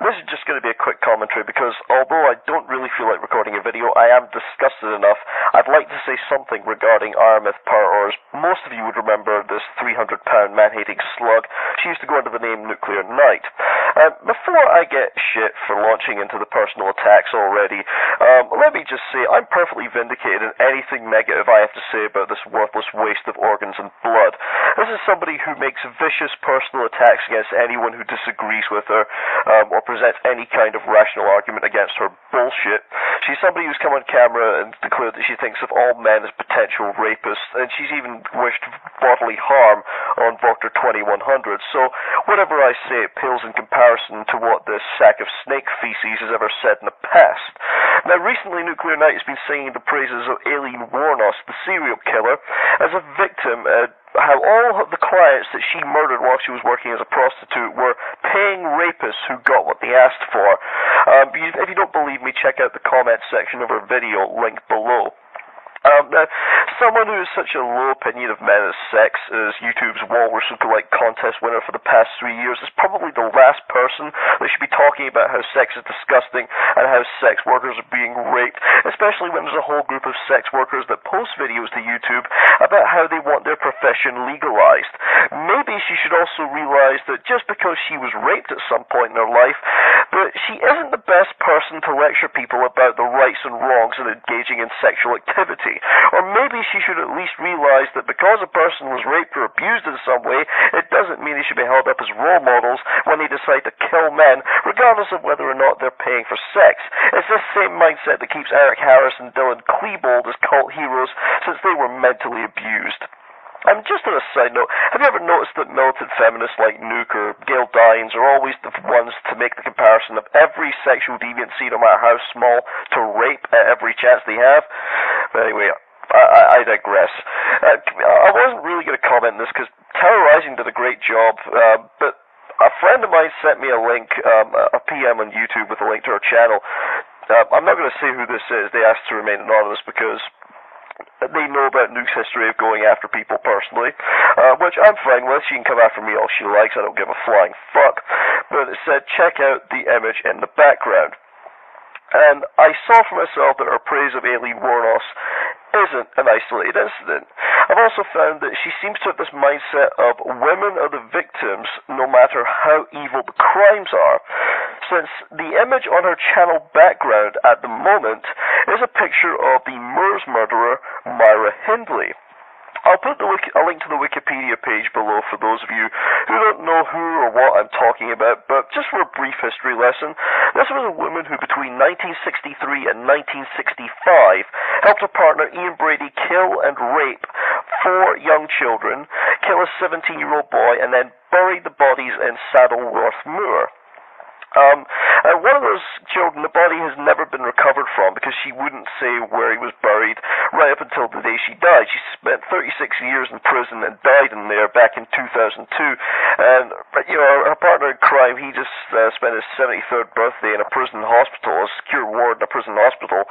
This is just going to be a quick commentary because although I don't really feel like recording a video, I am disgusted enough. I'd like to say something regarding Aramith Par-Ors. Most of you would remember this 300-pound man-hating slug. She used to go under the name Nuclear Knight. Before I get shit for launching into the personal attacks already, let me just say I'm perfectly vindicated in anything negative I have to say about this worthless waste of organs and blood. This is somebody who makes vicious personal attacks against anyone who disagrees with her, or presents any kind of rational argument against her bullshit. She's somebody who's come on camera and declared that she thinks of all men as potential rapists, and she's even wished bodily harm on Voctor 2100. So whatever I say, it pales in comparison to what this sack of snake feces has ever said in the past. Now, recently Nuclear Knight has been singing the praises of Aileen Wuornos, the serial killer, as a victim, how all of the clients that she murdered while she was working as a prostitute were paying rapists who got what they asked for. If you don't believe me, check out the comment section of her video, linked below. Now, someone who has such a low opinion of men as sex as YouTube's Walrus Lookalike contest winner for the past 3 years is probably the last person that should be talking about how sex is disgusting and how sex workers are being raped, especially when there's a whole group of sex workers that post videos to YouTube about how they want their profession legalized. Maybe she should also realize that just because she was raped at some point in her life, but she isn't the best person to lecture people about the rights and wrongs in engaging in sexual activity. Or maybe she should at least realize that because a person was raped or abused in some way, it doesn't mean they should be held up as role models when they decide to kill men, regardless of whether or not they're paying for sex. It's this same mindset that keeps Eric Harris and Dylan Klebold as cult heroes since they were mentally abused. Just on a side note, have you ever noticed that militant feminists like Nuke or Gail Dines are always the ones to make the comparison of every sexual deviancy, no matter how small, to rape at every chance they have? But anyway, I digress. I wasn't really going to comment on this because Terrorizing did a great job, but a friend of mine sent me a link, a PM on YouTube with a link to her channel. I'm not going to say who this is. They asked to remain anonymous because they know about Nuke's history of going after people personally, which I'm fine with. She can come after me all she likes. I don't give a flying fuck. But it said, check out the image in the background. And I saw for myself that her praise of Aileen Wuornos isn't an isolated incident. I've also found that she seems to have this mindset of women are the victims no matter how evil the crimes are, since the image on her channel background at the moment is a picture of the Moors murderer, Myra Hindley. I'll put a link to the Wikipedia page below for those of you who don't know who or what I'm talking about, but just for a brief history lesson, this was a woman who between 1963 and 1965 helped her partner Ian Brady kill and rape 4 young children, kill a 17-year-old boy, and then buried the bodies in Saddleworth Moor. One of those children, the body has never been recovered from because she wouldn't say where he was buried right up until the day she died. She spent 36 years in prison and died in there back in 2002. And, her partner in crime, he just spent his 73rd birthday in a prison hospital, a secure ward in a prison hospital.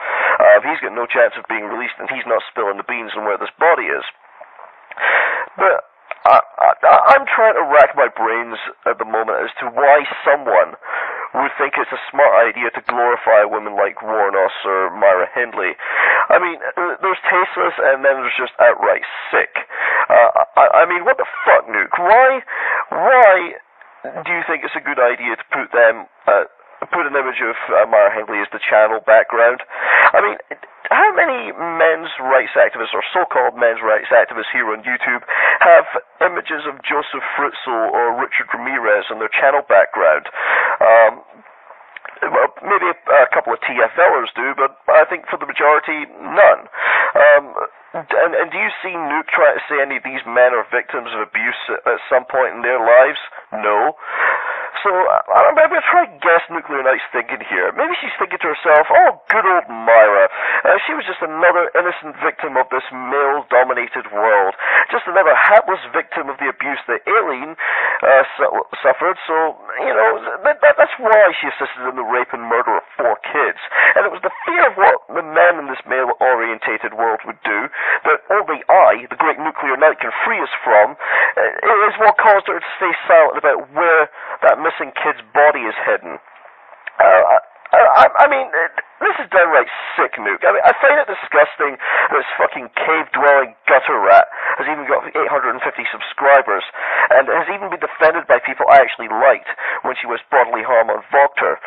He's got no chance of being released, and he's not spilling the beans on where this body is. But I'm trying to rack my brains at the moment as to why someone would think it's a smart idea to glorify women like Wuornos or Myra Hindley. I mean, there's tasteless and then there's just outright sick. I mean, what the fuck, Nuke? Why do you think it's a good idea to put an image of Myra Hindley as the channel background? I mean, how many men's rights activists, or so-called men's rights activists here on YouTube, have images of Joseph Fritzl or Richard Ramirez on their channel background? Well, maybe a couple of TFLers do, but I think for the majority, none. And do you see Nuke trying to say any of these men are victims of abuse at some point in their lives? No. So, I'm going to try to guess Nuclear Knight's thinking here. Maybe she's thinking to herself, oh, good old Myra. She was just another innocent victim of this male-dominated world. Just another hapless victim of the abuse that Aileen suffered. So, that's why she assisted in the rape and murder of 4 kids. And it was the fear of what the men in this male-orientated world would do that only I, the great Nuclear Knight, can free us from, is what caused her to stay silent about where that missing kid's body is hidden. I mean, this is downright sick, Nuke. I mean, I find it disgusting that this fucking cave-dwelling gutter rat has even got 850 subscribers, and has even been defended by people I actually liked when she was bodily harm on Voctor.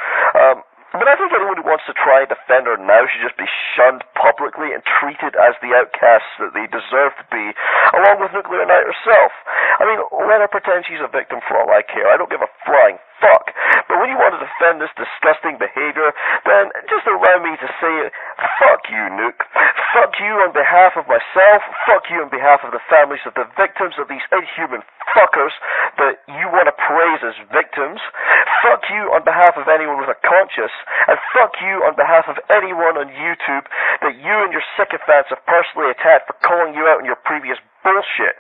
But I think anyone who wants to try and defend her now should just be shunned publicly and treated as the outcasts that they deserve to be, along with Nuclear Night herself. I mean, let her pretend she's a victim for all I care. I don't give a flying fuck. But when you want to defend this disgusting behavior, then just allow me to say, fuck you, Nuke. Fuck you on behalf of myself. Fuck you on behalf of the families of the victims of these inhuman fuckers that you want to praise as victims. Fuck you on behalf of anyone with a conscience. And fuck you on behalf of anyone on YouTube that you and your sycophants have personally attacked for calling you out on your previous bullshit.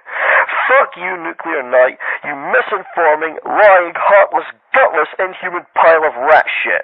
Fuck you, Nuclear Night, you misinforming, lying, heartless, gutless, inhuman pile of rat shit.